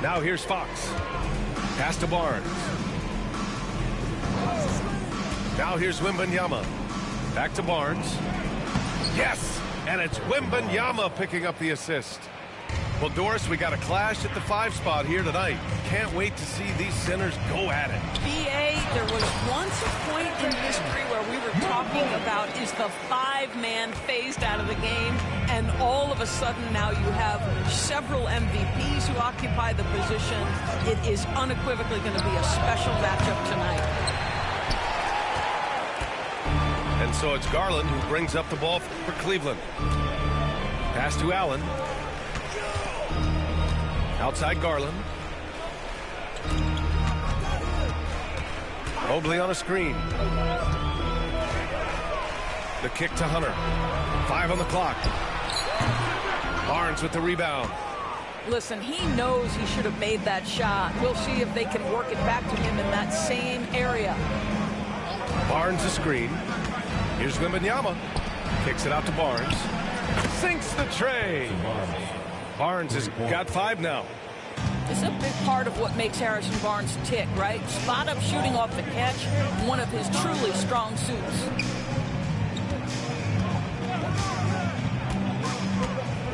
Now here's Fox. Pass to Barnes. Now here's Wembanyama. Back to Barnes. Yes! And it's Wembanyama picking up the assist. Well, Doris, we got a clash at the 5 spot here tonight. Can't wait to see these centers go at it. BA, there was once a point in history where we were talking about is the 5-man phased out of the game, and all of a sudden now you have several MVPs who occupy the position. It is unequivocally going to be a special matchup tonight. And so it's Garland who brings up the ball for Cleveland. Pass to Allen. Outside Garland. Mobley on a screen. The kick to Hunter. 5 on the clock. Barnes with the rebound. Listen, he knows he should have made that shot. We'll see if they can work it back to him in that same area. Barnes a screen. Here's Wembanyama. Kicks it out to Barnes. Sinks the tray. Barnes has got 5 now. This is a big part of what makes Harrison Barnes tick, right? Spot up shooting off the catch, one of his truly strong suits.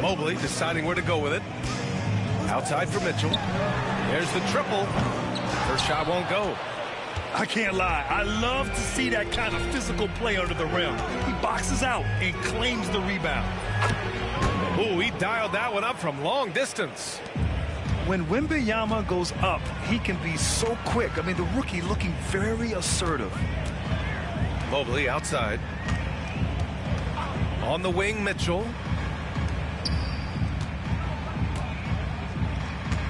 Mobley deciding where to go with it. Outside for Mitchell. There's the triple. First shot won't go. I can't lie. I love to see that kind of physical play under the rim. He boxes out and claims the rebound. Ooh, he dialed that one up from long distance. When Wembanyama goes up, he can be so quick. I mean, the rookie looking very assertive. Mobley outside. On the wing, Mitchell.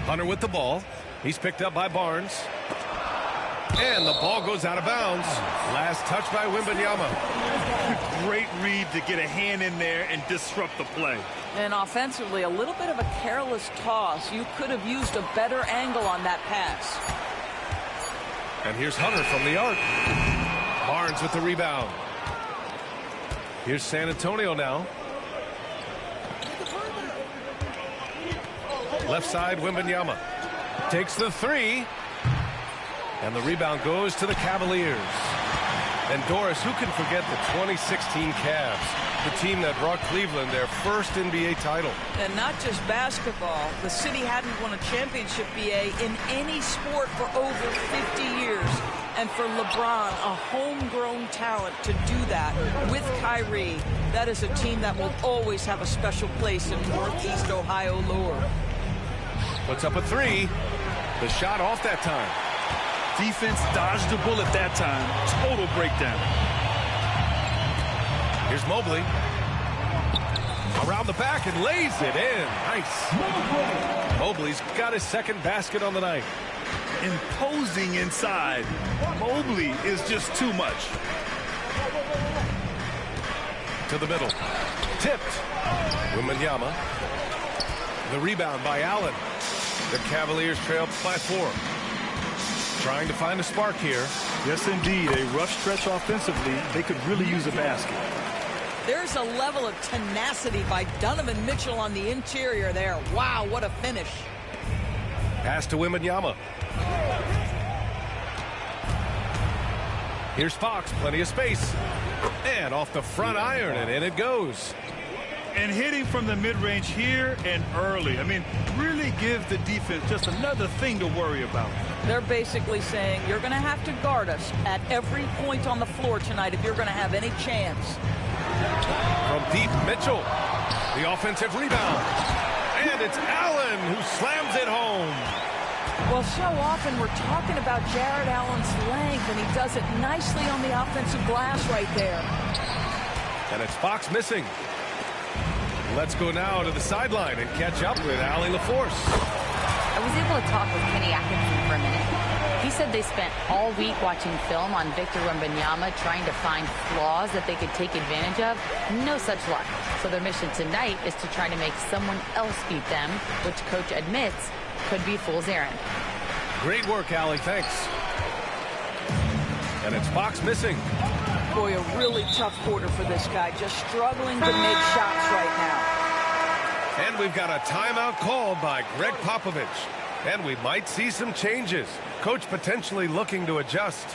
Hunter with the ball. He's picked up by Barnes. And the ball goes out of bounds. Last touch by Wembanyama. Great read to get a hand in there and disrupt the play. And offensively, a little bit of a careless toss. You could have used a better angle on that pass. And here's Hunter from the arc. Barnes with the rebound. Here's San Antonio now. Left side, Wembanyama. Takes the 3. And the rebound goes to the Cavaliers. And Doris, who can forget the 2016 Cavs, the team that brought Cleveland their first NBA title. And not just basketball. The city hadn't won a championship, BA, in any sport for over 50 years. And for LeBron, a homegrown talent, to do that with Kyrie, that is a team that will always have a special place in Northeast Ohio lore. Puts up a 3. The shot off that time. Defense dodged the bullet that time. Total breakdown. Here's Mobley. Around the back and lays it in. Nice. Mobley's got his second basket on the night. Imposing inside. Mobley is just too much. To the middle. Tipped. Wembanyama. The rebound by Allen. The Cavaliers trail by 4. Trying to find a spark here. Yes, indeed. A rough stretch offensively. They could really use a basket. There's a level of tenacity by Donovan Mitchell on the interior there. Wow, what a finish. Pass to Wembanyama. Here's Fox. Plenty of space. And off the front iron, and in it goes. And hitting from the mid-range here and early. I mean, really give the defense just another thing to worry about. They're basically saying you're going to have to guard us at every point on the floor tonight if you're going to have any chance. From deep, Mitchell. The offensive rebound. And it's Allen who slams it home. Well, so often we're talking about Jared Allen's length, and he does it nicely on the offensive glass right there. And it's Fox missing. Let's go now to the sideline and catch up with Allie LaForce. I was able to talk with Kenny Atkinson for a minute. He said they spent all week watching film on Victor Wembanyama, trying to find flaws that they could take advantage of. No such luck. So their mission tonight is to try to make someone else beat them, which coach admits could be fool's errand. Great work, Allie. Thanks. And it's Fox missing. Boy, a really tough quarter for this guy. Just struggling to make shots right now. And we've got a timeout called by Greg Popovich. And we might see some changes. Coach potentially looking to adjust.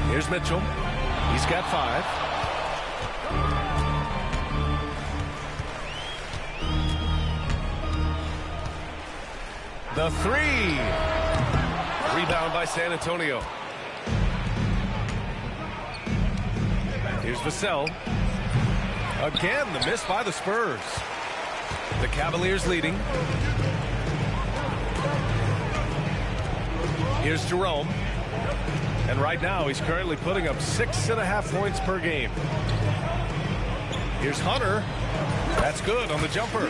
Here's Mitchell. He's got 5. The 3. Rebound by San Antonio. Here's Vassell. Again, the miss by the Spurs. The Cavaliers leading. Here's Jerome. And right now, he's currently putting up 6.5 points per game. Here's Hunter. That's good on the jumper.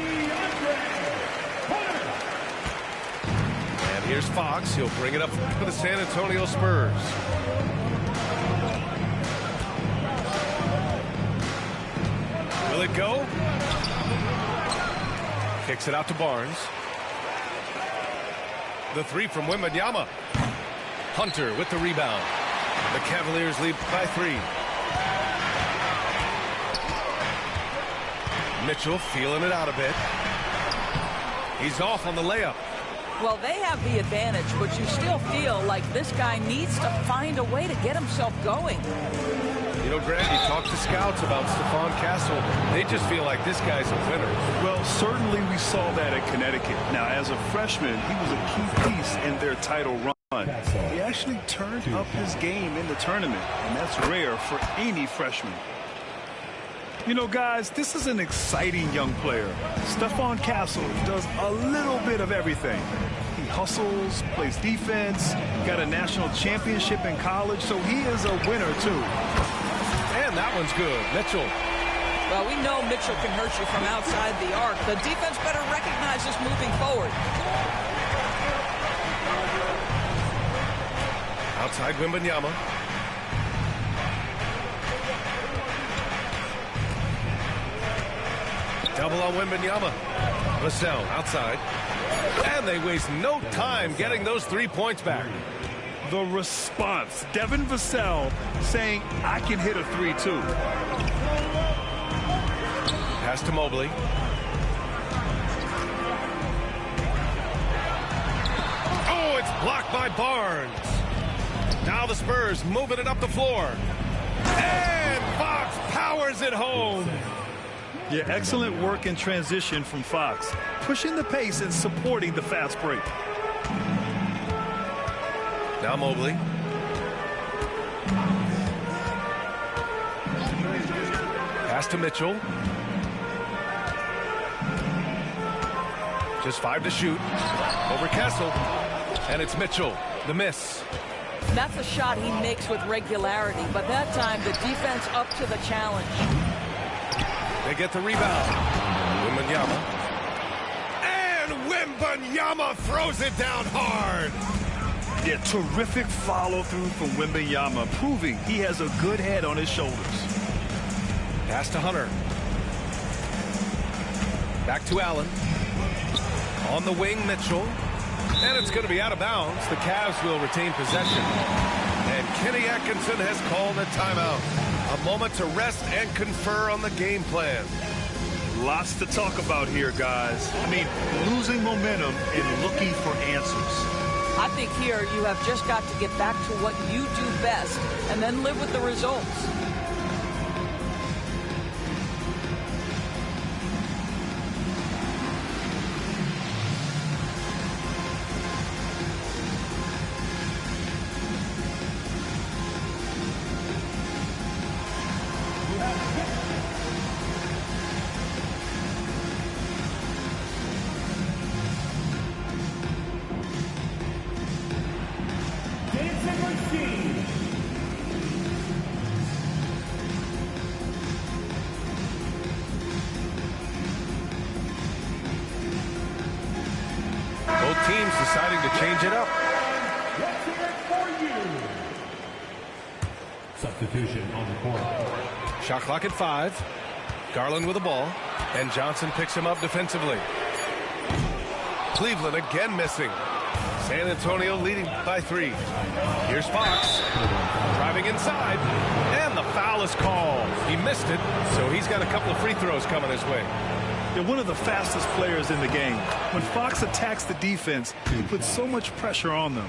And here's Fox. He'll bring it up for the San Antonio Spurs. Will it go? Kicks it out to Barnes. The 3 from Wembanyama. Hunter with the rebound. The Cavaliers lead by 3. Mitchell feeling it out a bit. He's off on the layup. Well, they have the advantage, but you still feel like this guy needs to find a way to get himself going. You know, Grant, you talk to scouts about Stephon Castle. They just feel like this guy's a winner. Well, certainly we saw that at Connecticut. Now, as a freshman, he was a key piece in their title run. He actually turned up his game in the tournament, and that's rare for any freshman. You know, guys, this is an exciting young player. Stephon Castle does a little bit of everything. He hustles, plays defense, got a national championship in college, so he is a winner, too. And that one's good. Mitchell. Well, we know Mitchell can hurt you from outside the arc. The defense better recognize this moving forward. Outside Wembanyama. Double on Wembanyama. Vassell outside. And they waste no time getting those 3 points back. The response. Devin Vassell saying, I can hit a 3 too. Pass to Mobley. Oh, it's blocked by Barnes. Now the Spurs moving it up the floor. And Fox powers it home. Yeah, excellent work in transition from Fox. Pushing the pace and supporting the fast break. Now Mobley. Pass to Mitchell. Just 5 to shoot. Over Castle. And it's Mitchell. The miss. That's a shot he makes with regularity, but that time the defense up to the challenge. They get the rebound. Wembanyama. And Wembanyama throws it down hard. Yeah, terrific follow-through from Wembanyama, proving he has a good head on his shoulders. Pass to Hunter. Back to Allen. On the wing, Mitchell. And it's going to be out of bounds. The Cavs will retain possession. And Kenny Atkinson has called a timeout. A moment to rest and confer on the game plan. Lots to talk about here, guys. I mean, losing momentum and looking for answers. I think here you have just got to get back to what you do best and then live with the results. Both teams deciding to change it up. Substitution on the court. Shot clock at 5. Garland with the ball, and Johnson picks him up defensively. Cleveland again missing. San Antonio leading by 3. Here's Fox driving inside, and the foul is called. He missed it, so he's got a couple of free throws coming his way. They're one of the fastest players in the game. When Fox attacks the defense, he puts so much pressure on them.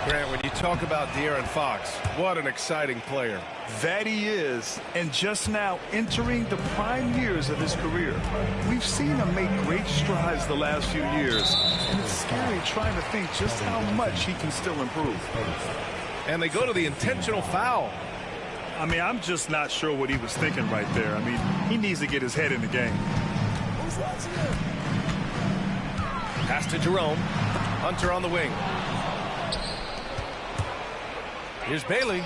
Grant, when you talk about De'Aaron Fox, what an exciting player. That he is, and just now entering the prime years of his career. We've seen him make great strides the last few years, and it's scary trying to think just how much he can still improve. And they go to the intentional foul. I mean, I'm just not sure what he was thinking right there. I mean, he needs to get his head in the game. Pass to Jerome. Hunter on the wing. Here's Bailey.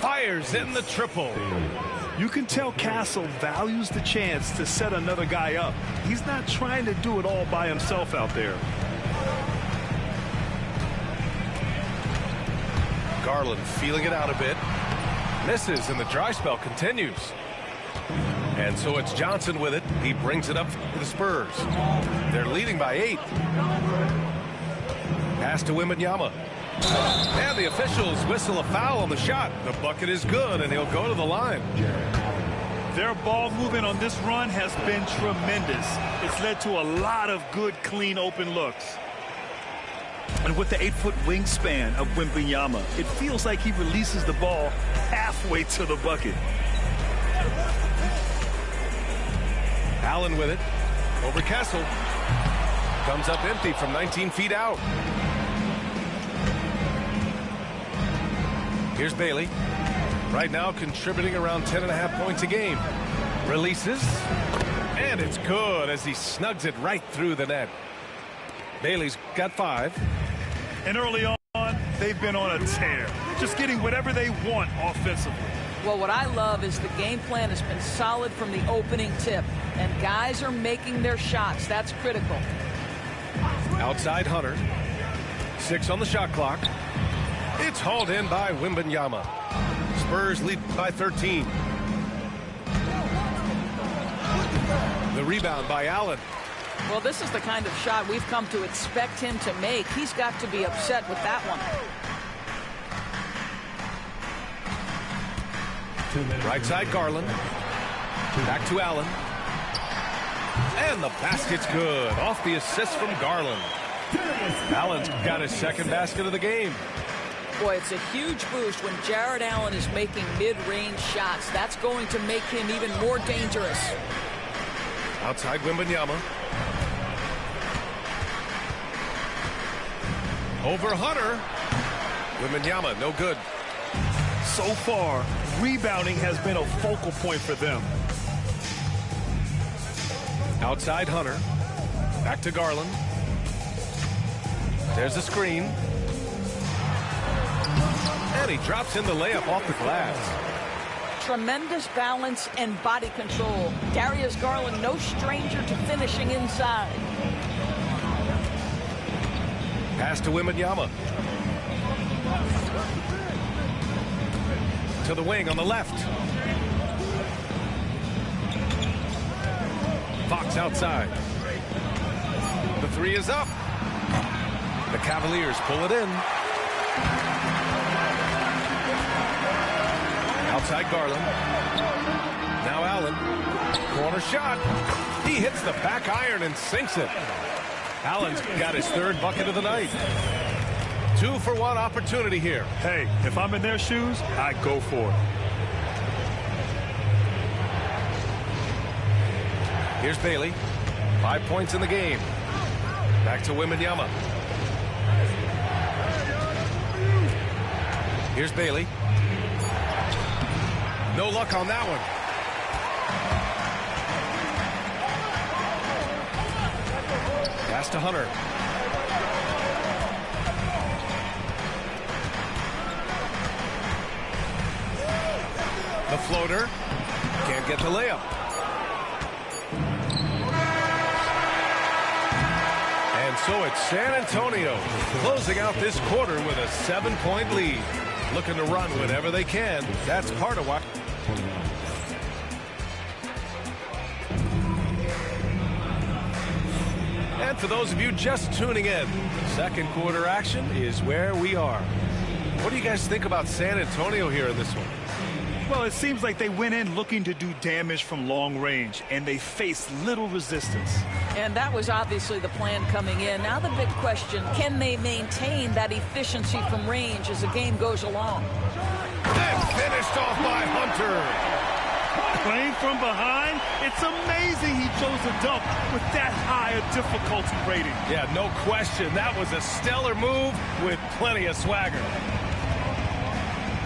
Fires in the triple. You can tell Castle values the chance to set another guy up. He's not trying to do it all by himself out there. Garland feeling it out a bit. Misses, and the dry spell continues. And so it's Johnson with it. He brings it up for the Spurs. They're leading by 8. Pass to Wembanyama. And the officials whistle a foul on the shot. The bucket is good, and he'll go to the line. Their ball movement on this run has been tremendous. It's led to a lot of good, clean, open looks. And with the 8-foot wingspan of Wembanyama, it feels like he releases the ball halfway to the bucket. Allen with it. Over Kessel. Comes up empty from 19 feet out. Here's Bailey. Right now contributing around 10.5 points a game. Releases. And it's good as he snugs it right through the net. Bailey's got 5. And early on, they've been on a tear. Just getting whatever they want offensively. Well, what I love is the game plan has been solid from the opening tip, and guys are making their shots. That's critical. Outside Hunter. 6 on the shot clock. It's hauled in by Wembanyama. Spurs lead by 13. The rebound by Allen. Well, this is the kind of shot we've come to expect him to make. He's got to be upset with that one. Right side Garland. Back to Allen. And the basket's good. Off the assist from Garland. Allen's got his second basket of the game. Boy, it's a huge boost when Jared Allen is making mid-range shots. That's going to make him even more dangerous. Outside Wembanyama. Over Hunter. Wembanyama, no good. So far, rebounding has been a focal point for them. Outside Hunter. Back to Garland. There's the screen. And he drops in the layup off the glass. Tremendous balance and body control. Darius Garland, no stranger to finishing inside. Pass to Wembanyama. To the wing on the left. Fox outside. The 3 is up. The Cavaliers pull it in. Outside Garland. Now Allen. Corner shot. He hits the back iron and sinks it. Allen's got his third bucket of the night. 2-for-1 opportunity here. Hey, if I'm in their shoes, I go for it. Here's Bailey. 5 points in the game. Back to Wembanyama. Here's Bailey. No luck on that one. Pass to Hunter. The floater. Can't get the layup. And so it's San Antonio closing out this quarter with a 7-point lead. Looking to run whenever they can. That's part of why. And for those of you just tuning in, second quarter action is where we are. What do you guys think about San Antonio here in this one? Well, it seems like they went in looking to do damage from long range, and they faced little resistance. And that was obviously the plan coming in. Now the big question, can they maintain that efficiency from range as the game goes along? And finished off by Hunter. Playing from behind, it's amazing he chose a dunk with that high a difficulty rating. Yeah, no question. That was a stellar move with plenty of swagger.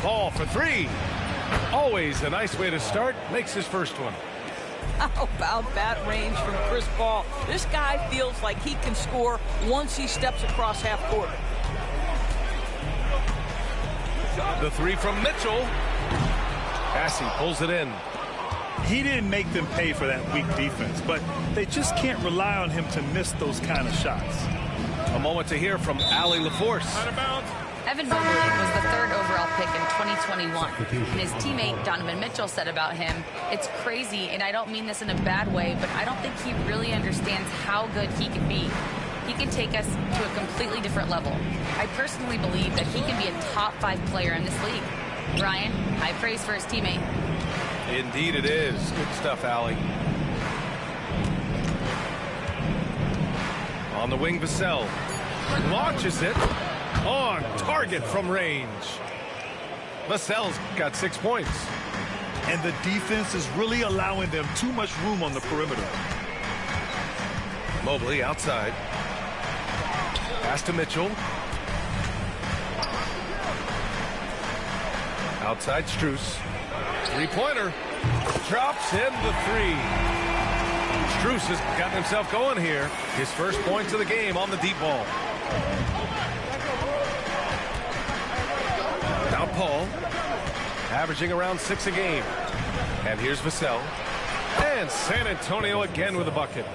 Paul for three. Always a nice way to start. Makes his first one. How about that range from Chris Paul? This guy feels like he can score once he steps across half court. The three from Mitchell. Passing pulls it in. He didn't make them pay for that weak defense, but they just can't rely on him to miss those kind of shots. A moment to hear from Allie LaForce. Out of bounds. Evan Mobley was the third overall pick in 2021. And his teammate Donovan Mitchell said about him, "It's crazy, and I don't mean this in a bad way, but I don't think he really understands how good he can be. He can take us to a completely different level. I personally believe that he can be a top 5 player in this league." Ryan, high praise for his teammate. Indeed it is. Good stuff, Allie. On the wing, Vassell launches it on target from range. Vassell's got 6 points. And the defense is really allowing them too much room on the perimeter. Mobley outside. Pass to Mitchell. Outside Strus. Three-pointer. Drops in the three. Strus has gotten himself going here. His first points of the game on the deep ball. Now Paul. Averaging around 6 a game. And here's Vassell. And San Antonio again with a bucket.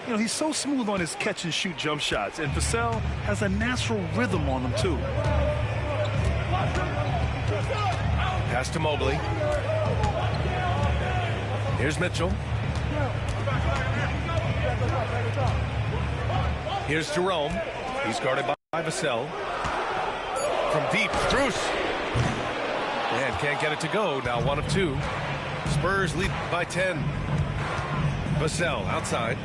You know, he's so smooth on his catch-and-shoot jump shots, and Vassell has a natural rhythm on them, too. Pass to Mobley. Here's Mitchell. Here's Jerome. He's guarded by Vassell. From deep, Strus. And can't get it to go. Now 1 of 2. Spurs lead by 10. Vassell outside.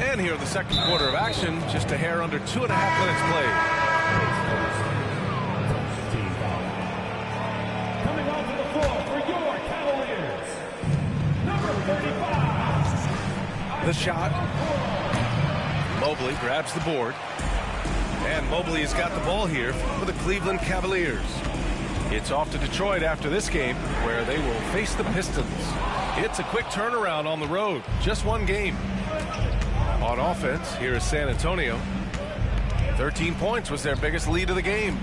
And here in the second quarter of action, just a hair under 2.5 minutes played. Coming onto the floor for your Cavaliers, number 35. The shot. Mobley grabs the board. And Mobley has got the ball here for the Cleveland Cavaliers. It's off to Detroit after this game, where they will face the Pistons. It's a quick turnaround on the road. Just one game. On offense, here is San Antonio. 13 points was their biggest lead of the game.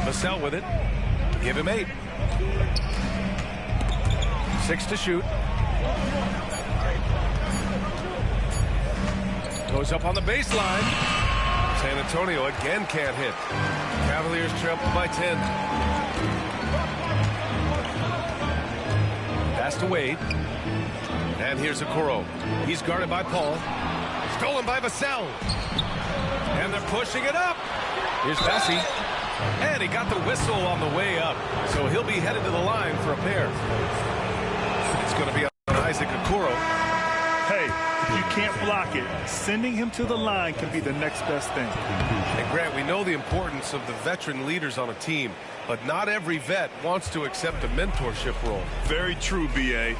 Vassell with it. Give him 8. 6 to shoot. Goes up on the baseline. San Antonio again can't hit. Cavaliers trail by 10. Pass to Wade. And here's Okoro. He's guarded by Paul. Stolen by Vassell. And they're pushing it up. Here's Bessie. And he got the whistle on the way up, so he'll be headed to the line for a pair. It's going to be on Isaac Okoro. Hey, if you can't block it, sending him to the line can be the next best thing. And Grant, we know the importance of the veteran leaders on a team, but not every vet wants to accept a mentorship role. Very true, B.A.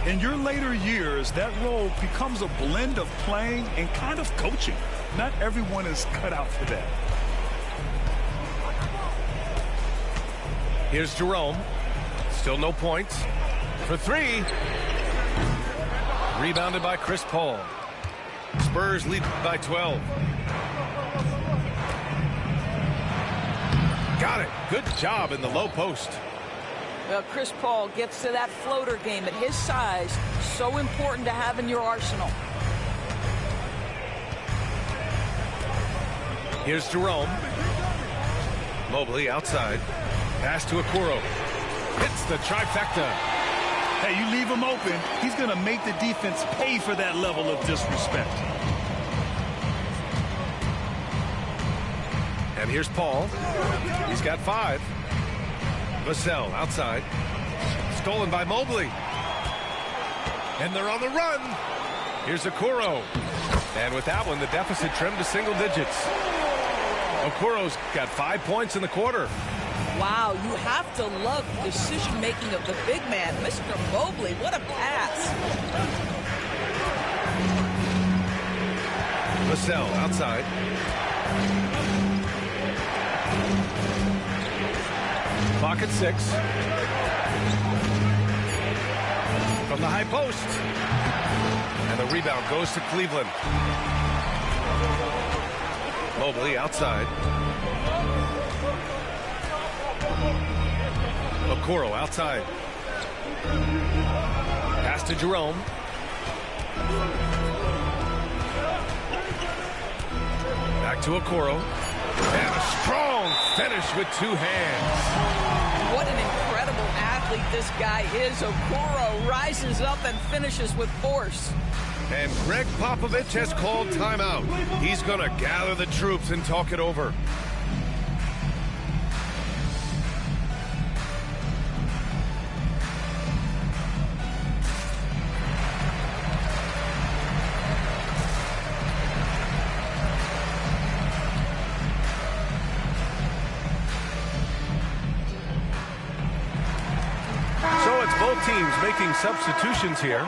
In your later years, that role becomes a blend of playing and kind of coaching. Not everyone is cut out for that. Here's Jerome. Still no points. For three. Rebounded by Chris Paul. Spurs lead by 12. Got it. Good job in the low post. Well, Chris Paul gets to that floater game at his size. So important to have in your arsenal. Here's Jerome. Mobley outside. Pass to Okoro. Hits the trifecta. Hey, you leave him open, he's going to make the defense pay for that level of disrespect. And here's Paul. He's got 5. Vassell outside. Stolen by Mobley. And they're on the run. Here's Okoro. And with that one, the deficit trimmed to single digits. Okoro's got 5 points in the quarter. Wow, you have to love the decision-making of the big man. Mr. Mobley, what a pass. Vassell outside. Clock at 6. From the high post. And the rebound goes to Cleveland. Mobley outside. Okoro outside. Pass to Jerome. Back to Okoro. And a strong finish with 2 hands. What an incredible athlete this guy is. Okoro rises up and finishes with force. And Greg Popovich has called timeout. He's going to gather the troops and talk it over. So it's both teams making substitutions here.